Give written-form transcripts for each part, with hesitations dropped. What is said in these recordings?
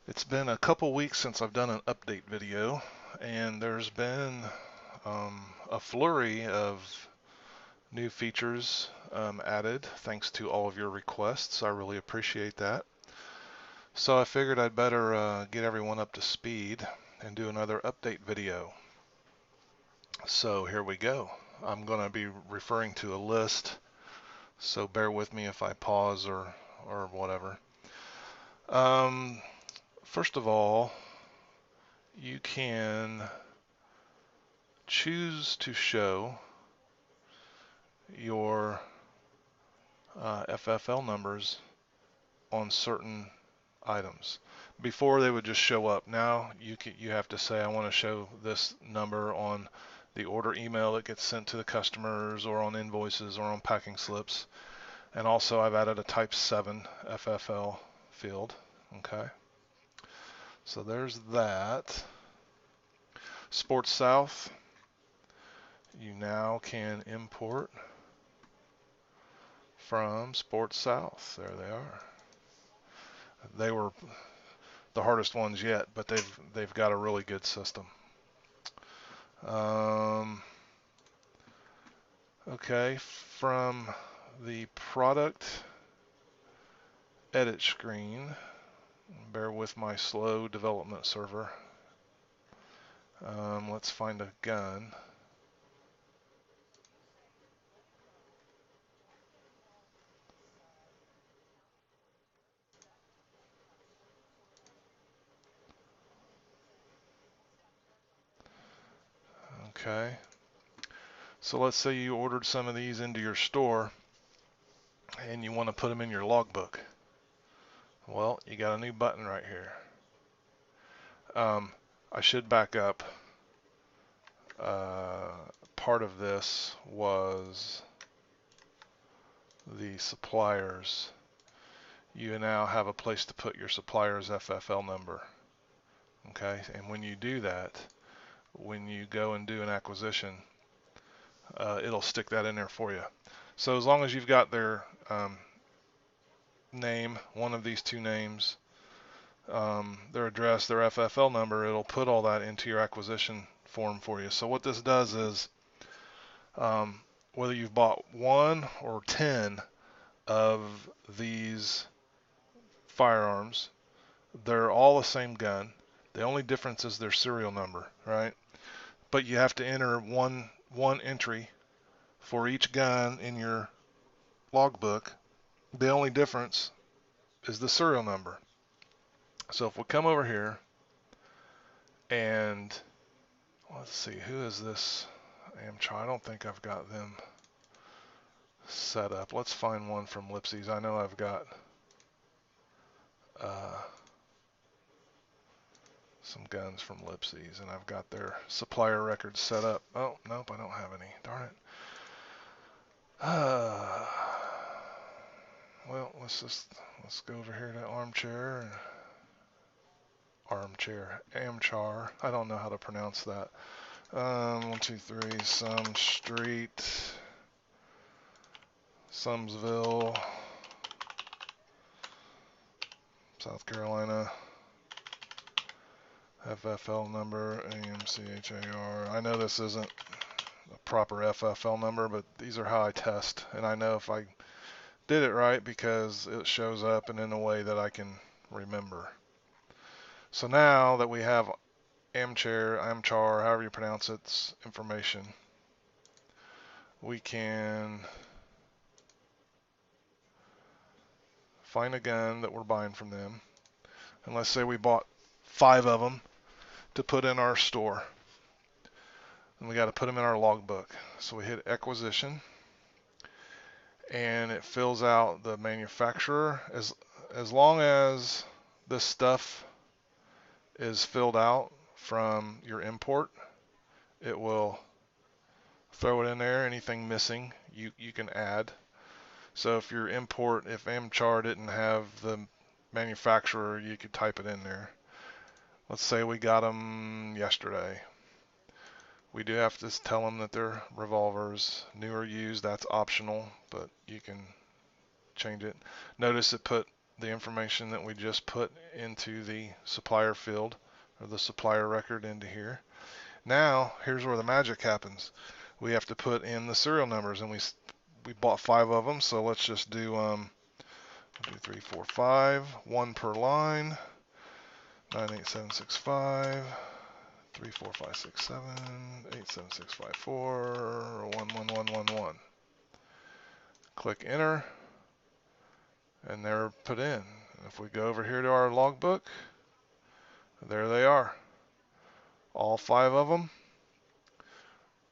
It's been a couple weeks since I've done an update video, and there's been a flurry of new features added thanks to all of your requests. I really appreciate that. So I figured I'd better get everyone up to speed and do another update video. So here we go. I'm going to be referring to a list, so bear with me if I pause or whatever. Um, First of all, you can choose to show your FFL numbers on certain items. Before they would just show up. Now you have to say I want to show this number on the order email that gets sent to the customers or on invoices or on packing slips. And also I've added a type 7 FFL field. Okay. So there's that. Sports South, you now can import from Sports South. There they are. They were the hardest ones yet, but they've got a really good system. Okay, from the product edit screen, bear with my slow development server. Let's find a gun. Okay, so let's say you ordered some of these into your store and you want to put them in your logbook. Well, you got a new button right here. I should back up. Part of this was the suppliers. You now have a place to put your supplier's FFL number. Okay, and when you do that, when you go and do an acquisition, it'll stick that in there for you. So as long as you've got their name, one of these two names, their address, their FFL number, it'll put all that into your acquisition form for you. So what this does is, whether you've bought 1 or 10 of these firearms, they're all the same gun. The only difference is their serial number, right? But you have to enter one entry for each gun in your logbook. The only difference is the serial number. So if we come over here and let's see, who is this Amchar? I don't think I've got them set up. Let's find one from Lipsy's. I know I've got some guns from Lipsy's, and I've got their supplier records set up. Oh, nope, I don't have any. Darn it. Well, let's go over here to Amchar. I don't know how to pronounce that. 1, 2, 3, some street, Sumsville, South Carolina. FFL number, AMCHAR. I know this isn't a proper FFL number, but these are how I test. And I know if I did it right because it shows up and in a way that I can remember. So now that we have Amchar, however you pronounce its information, we can find a gun that we're buying from them. And let's say we bought 5 of them to put in our store. And we got to put them in our logbook. So we hit acquisition, and it fills out the manufacturer. As long as this stuff is filled out from your import, it will throw it in there. Anything missing, you can add. So if your import, if Amchar didn't have the manufacturer, you could type it in there. Let's say we got them yesterday. We do have to tell them that they're revolvers, new or used. That's optional, but you can change it. Notice it put the information that we just put into the supplier field, or the supplier record, into here. Now, here's where the magic happens. We have to put in the serial numbers, and we bought 5 of them, so let's just do 1, 2, 3, 4, 5, 1 per line. 98765, 3, 4, 5, 6, 7, 87654, 11111. Click enter, and they're put in. If we go over here to our logbook, there they are. All 5 of them,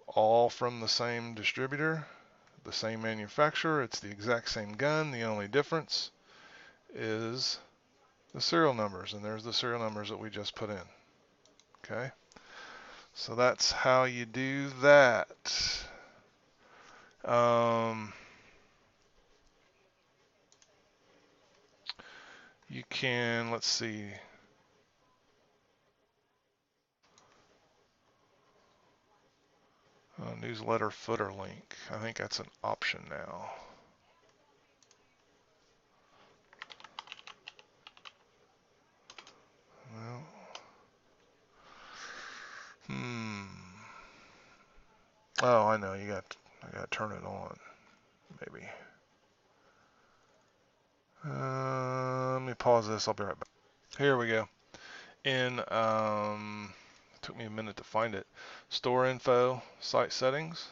all from the same distributor, the same manufacturer. It's the exact same gun. The only difference is the serial numbers, and there's the serial numbers that we just put in. Okay, so that's how you do that. You can, let's see, newsletter footer link. I think that's an option now. Well, oh, I know. I got to turn it on. Maybe. Let me pause this. I'll be right back. Here we go. In it took me a minute to find it. Store info, site settings.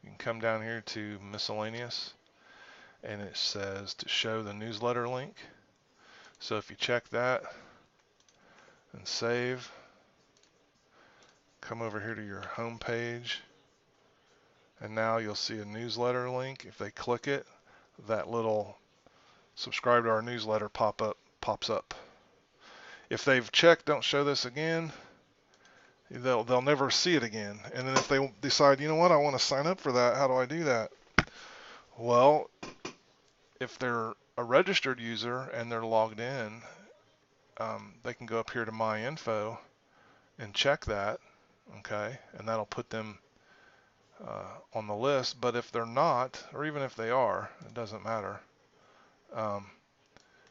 You can come down here to miscellaneous, and it says to show the newsletter link. So if you check that and save, come over here to your home page, and now you'll see a newsletter link. If they click it, that little subscribe to our newsletter pops up. If they've checked don't show this again, they'll never see it again. And then if they decide, you know what, I want to sign up for that, how do I do that? Well, if they're a registered user and they're logged in, they can go up here to My Info and check that, okay, and that'll put them on the list. But if they're not, or even if they are, it doesn't matter.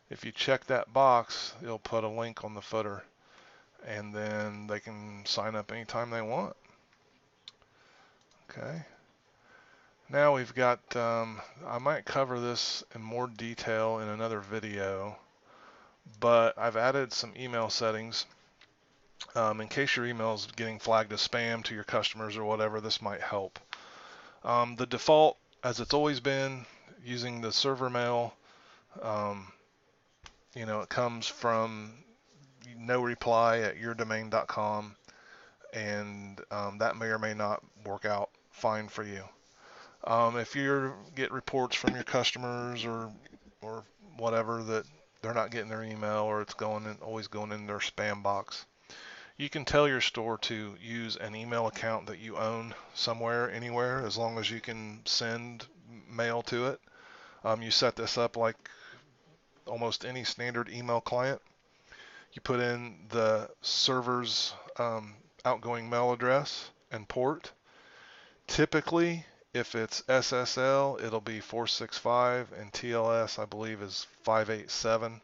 If you check that box, it'll put a link on the footer, and then they can sign up anytime they want. Okay. Now we've got, I might cover this in more detail in another video, but I've added some email settings. In case your email is getting flagged as spam to your customers or whatever, this might help. The default, as it's always been, using the server mail, it comes from noreply@yourdomain.com, and that may or may not work out fine for you. If you get reports from your customers or whatever that they're not getting their email, or it's always going in their spam box, you can tell your store to use an email account that you own somewhere, anywhere, as long as you can send mail to it. You set this up like almost any standard email client. You put in the server's outgoing mail address and port. Typically, if it's SSL, it'll be 465, and TLS, I believe, is 587.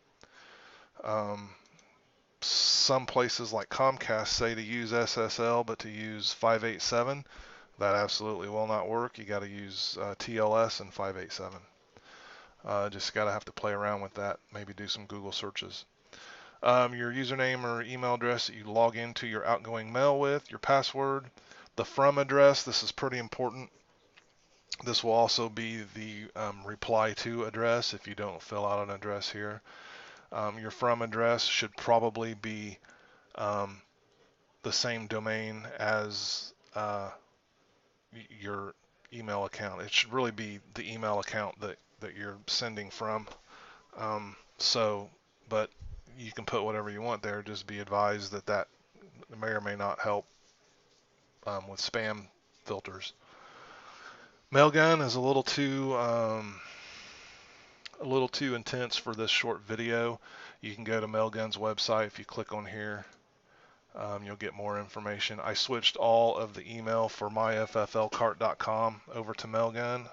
Some places like Comcast say to use SSL, but to use 587, that absolutely will not work. You got to use TLS and 587. Just got to have to play around with that. Maybe do some Google searches. Your username or email address that you log into your outgoing mail with, your password, the from address. This is pretty important. This will also be the reply to address if you don't fill out an address here. Your from address should probably be the same domain as your email account. It should really be the email account that you're sending from. But you can put whatever you want there. Just be advised that may or may not help with spam filters. Mailgun is a little too intense for this short video. You can go to Mailgun's website. If you click on here, you'll get more information. I switched all of the email for MyFFLcart.com over to Mailgun.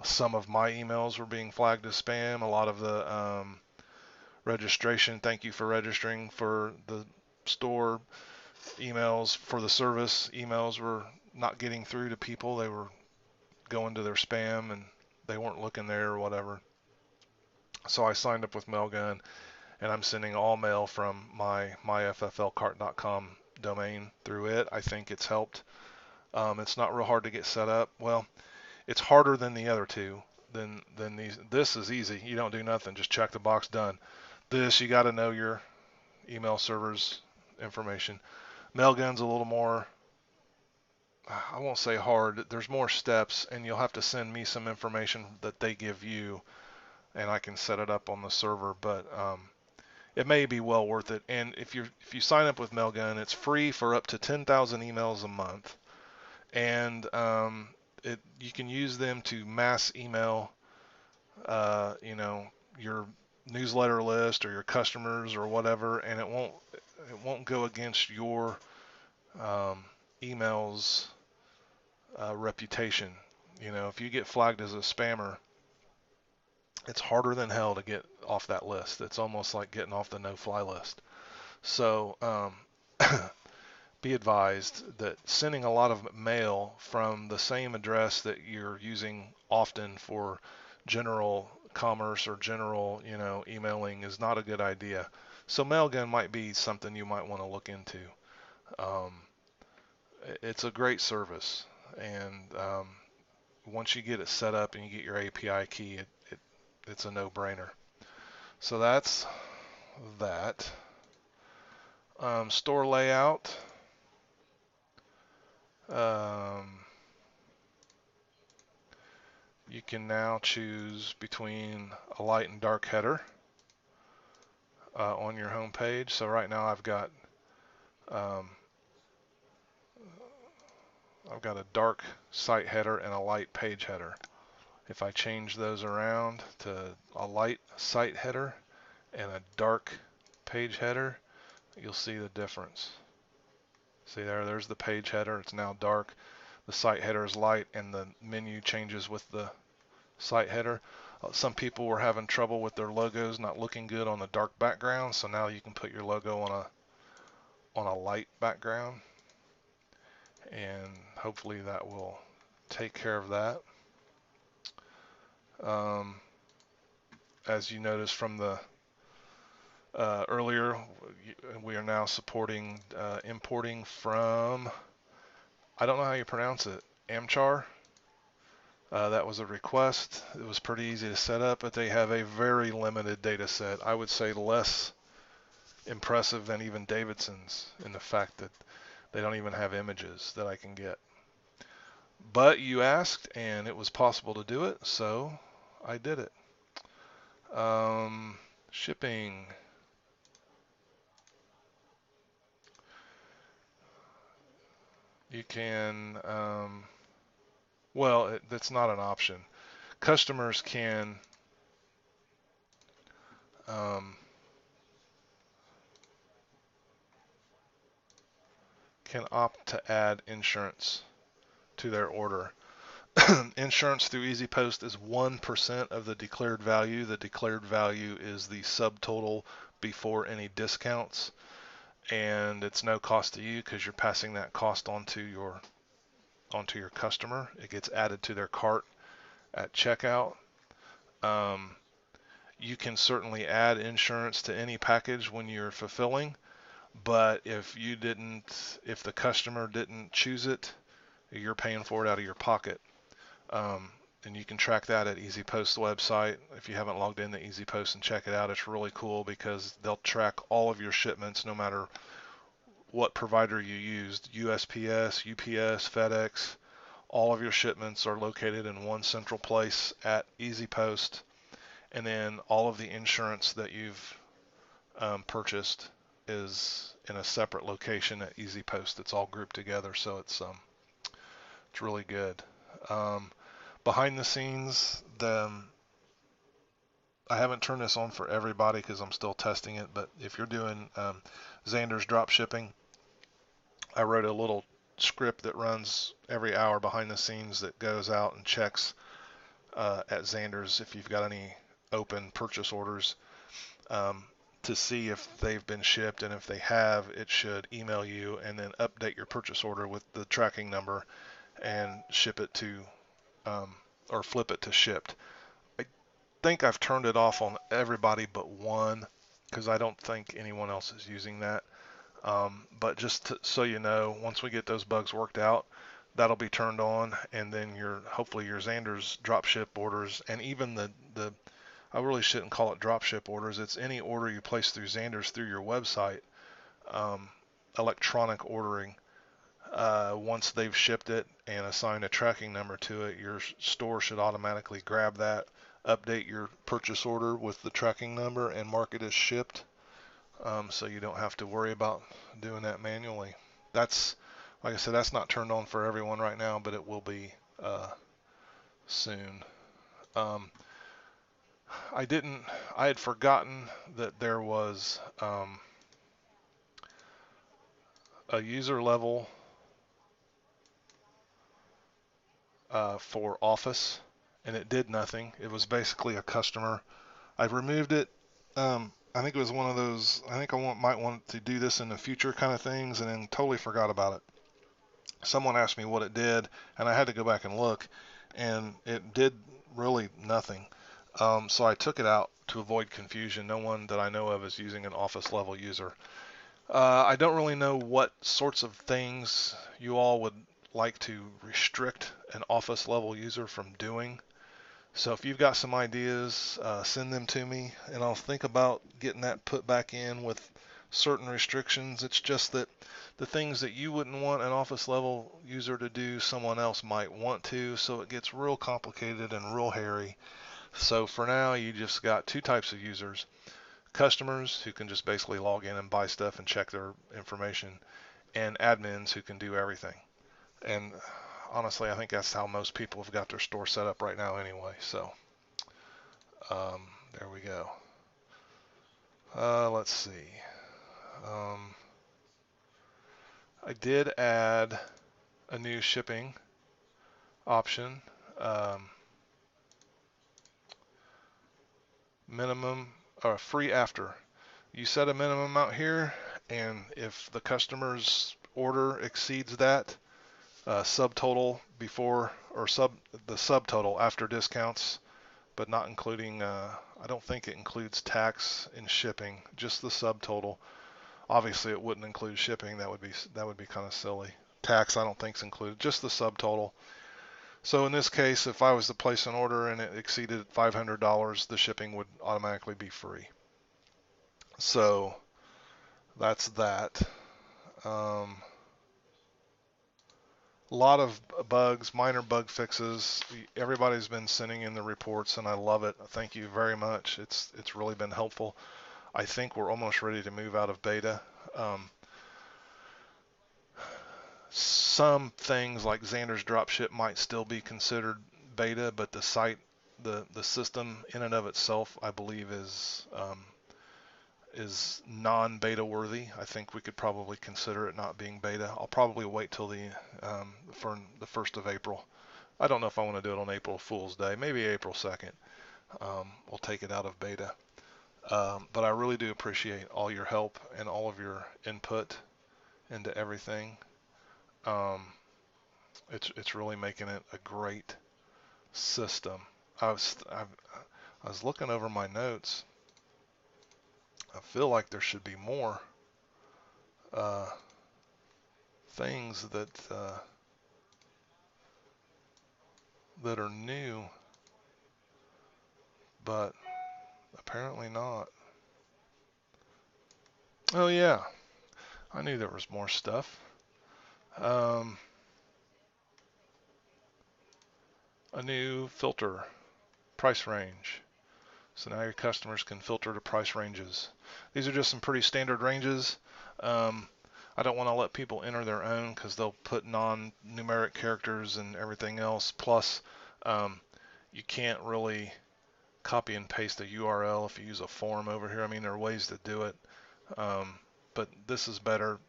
Some of my emails were being flagged as spam. A lot of the registration. Thank you for registering for the store. Emails for the service. Emails were not getting through to people. They were going to their spam and they weren't looking there or whatever. So I signed up with Mailgun, and I'm sending all mail from my MyFFLcart.com domain through it. I think it's helped. It's not real hard to get set up. Well, it's harder than the other two. Than these. This is easy. You don't do nothing. Just check the box, done. This, you got to know your email server's information. Mailgun's a little more, I won't say hard. There's more steps, and you'll have to send me some information that they give you, and I can set it up on the server. But it may be well worth it. And if you sign up with Mailgun, it's free for up to 10,000 emails a month, and you can use them to mass email, your newsletter list or your customers or whatever, and it won't go against your email's reputation. If you get flagged as a spammer, it's harder than hell to get off that list. It's almost like getting off the no-fly list. So be advised that sending a lot of mail from the same address that you're using often for general commerce or general, emailing is not a good idea. So Mailgun might be something you might want to look into. It's a great service, and once you get it set up and you get your API key, it's a no-brainer. So that's that. Store layout. You can now choose between a light and dark header on your home page. So right now I've got a dark site header and a light page header. If I change those around to a light site header and a dark page header, you'll see the difference. See there's the page header. It's now dark. The site header is light, and the menu changes with the site header. Some people were having trouble with their logos not looking good on the dark background, so now you can put your logo on a light background, and hopefully that will take care of that. As you noticed from the earlier, we are now supporting importing from, I don't know how you pronounce it, Amchar. That was a request. It was pretty easy to set up, but they have a very limited data set. I would say less impressive than even Davidson's in the fact that they don't even have images that I can get. But you asked, and it was possible to do it, so I did it. Shipping. You can, well, that's not an option. Customers can opt to add insurance to their order. Insurance through EasyPost is 1% of the declared value. The declared value is the subtotal before any discounts, and it's no cost to you because you're passing that cost onto your customer. It gets added to their cart at checkout. You can certainly add insurance to any package when you're fulfilling, but if the customer didn't choose it, you're paying for it out of your pocket. And you can track that at EasyPost's website. If you haven't logged in to EasyPost and check it out, it's really cool because they'll track all of your shipments no matter what provider you used. USPS, UPS, FedEx, all of your shipments are located in one central place at EasyPost, and then all of the insurance that you've purchased is in a separate location at EasyPost. It's all grouped together, so it's really good. Behind the scenes, I haven't turned this on for everybody because I'm still testing it, but if you're doing Xander's drop shipping, I wrote a little script that runs every hour behind the scenes that goes out and checks at Xander's if you've got any open purchase orders. to see if they've been shipped, and if they have, it should email you and then update your purchase order with the tracking number and ship it to or flip it to shipped. I think I've turned it off on everybody but one, because I don't think anyone else is using that. But just so you know, once we get those bugs worked out, that'll be turned on, and then hopefully your Xander's dropship orders, and even the I really shouldn't call it dropship orders. It's any order you place through Xander's through your website, electronic ordering. Once they've shipped it and assigned a tracking number to it, your store should automatically grab that, update your purchase order with the tracking number, and mark it as shipped. So you don't have to worry about doing that manually. That's, like I said, that's not turned on for everyone right now, but it will be soon. I had forgotten that there was a user level for Office, and it did nothing. It was basically a customer. I removed it. I think it was one of those, I think might want to do this in the future kind of things, and then totally forgot about it. Someone asked me what it did, and I had to go back and look, and it did really nothing. So I took it out to avoid confusion. No one that I know of is using an Office level user. I don't really know what sorts of things you all would like to restrict an Office level user from doing. So if you've got some ideas, send them to me, and I'll think about getting that put back in with certain restrictions. It's just that the things that you wouldn't want an Office level user to do, someone else might want to, so it gets real complicated and real hairy. So for now, you just got two types of users: customers, who can just basically log in and buy stuff and check their information, and admins, who can do everything. And honestly, I think that's how most people have got their store set up right now anyway. So there we go. Let's see. I did add a new shipping option. Minimum or free after. You set a minimum out here, and if the customer's order exceeds that subtotal before, or the subtotal after discounts, but not including, I don't think it includes tax and shipping, just the subtotal. Obviously it wouldn't include shipping. That would be kind of silly. Tax I don't think is included, just the subtotal. So in this case, if I was to place an order and it exceeded $500, the shipping would automatically be free. So that's that. A lot of bugs, minor bug fixes. Everybody's been sending in the reports, and I love it. Thank you very much. It's really been helpful. I think we're almost ready to move out of beta. Some things like Xander's dropship might still be considered beta, but the site, the system in and of itself, I believe is non-beta worthy. I think we could probably consider it not being beta. I'll probably wait till for the 1st of April. I don't know if I want to do it on April Fool's Day. Maybe April 2nd. We'll take it out of beta. But I really do appreciate all your help and all of your input into everything. It's really making it a great system. I was looking over my notes. I feel like there should be more things that are new, but apparently not. Oh yeah, I knew there was more stuff. A new filter, price range. So now your customers can filter to price ranges. These are just some pretty standard ranges. I don't want to let people enter their own because they'll put non-numeric characters and everything else. Plus, you can't really copy and paste a URL if you use a form over here. I mean, there are ways to do it, but this is better.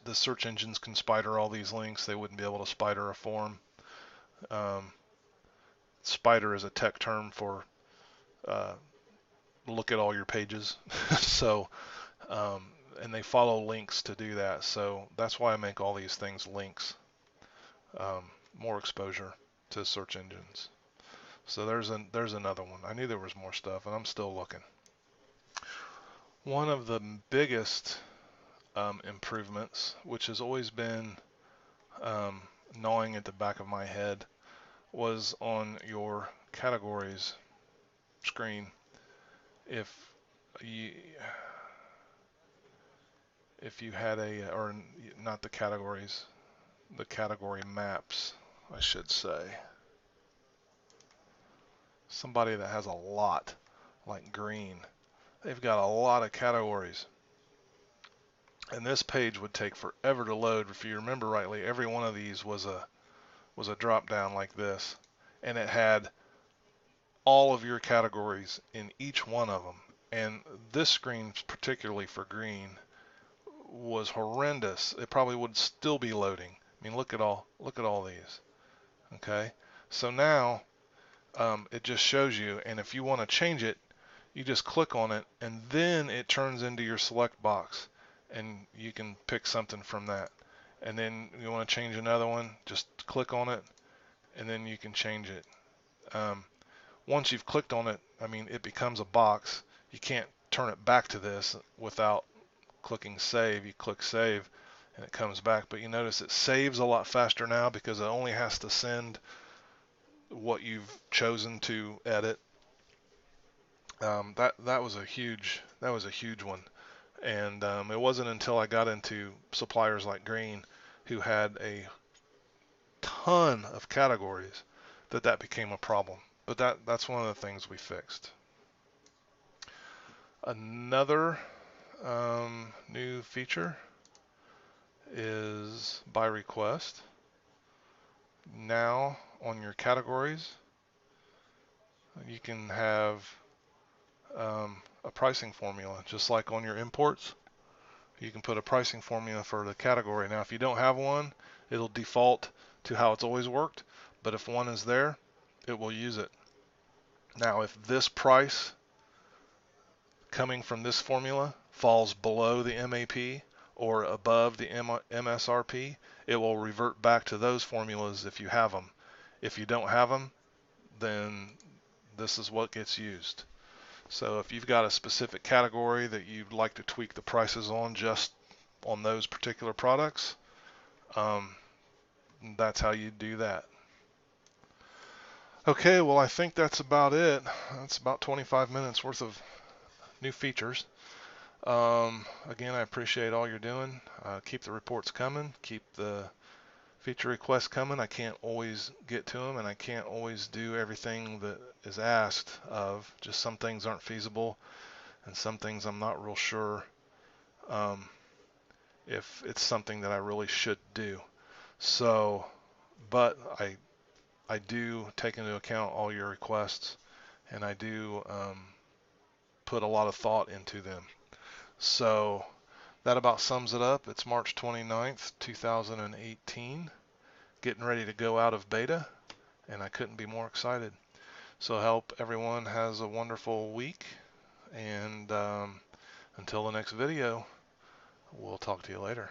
The search engines can spider all these links. They wouldn't be able to spider a form. Spider is a tech term for look at all your pages. So, and they follow links to do that. So that's why I make all these things links, more exposure to search engines. So there's another one. I knew there was more stuff, and I'm still looking. One of the biggest improvements, which has always been gnawing at the back of my head, was on your categories screen. If you had or not the categories, the category maps, I should say. Somebody that has a lot, like green, they've got a lot of categories. And this page would take forever to load. If you remember rightly, every one of these was a drop down like this, and it had all of your categories in each one of them. And this screen, particularly for green, was horrendous. It probably would still be loading. I mean, look at all these. Okay, so now it just shows you, and if you want to change it, you just click on it, and then it turns into your select box, and you can pick something from that. And then you want to change another one, just click on it, and then you can change it. Once you've clicked on it, I mean, it becomes a box. You can't turn it back to this without clicking save. You click save, and it comes back. But you notice it saves a lot faster now because it only has to send what you've chosen to edit. That was a huge one, and it wasn't until I got into suppliers like Green, who had a ton of categories, that became a problem. But that's one of the things we fixed. Another new feature is by request. Now on your categories, you can have a pricing formula, just like on your imports. You can put a pricing formula for the category. Now, if you don't have one, it'll default to how it's always worked. But if one is there, it will use it. Now, if this price coming from this formula falls below the MAP or above the MSRP, it will revert back to those formulas if you have them. If you don't have them, then this is what gets used. So if you've got a specific category that you'd like to tweak the prices on, just on those particular products, that's how you do that. Okay, well, I think that's about it. That's about 25 minutes worth of new features. Again, I appreciate all you're doing. Keep the reports coming. Keep the feature requests coming. I can't always get to them, and I can't always do everything that is asked of. Just some things aren't feasible, and some things I'm not real sure if it's something that I really should do. So, but I do take into account all your requests, and I do put a lot of thought into them. So that about sums it up. It's March 29th, 2018, getting ready to go out of beta, and I couldn't be more excited. So I hope everyone has a wonderful week, and until the next video, we'll talk to you later.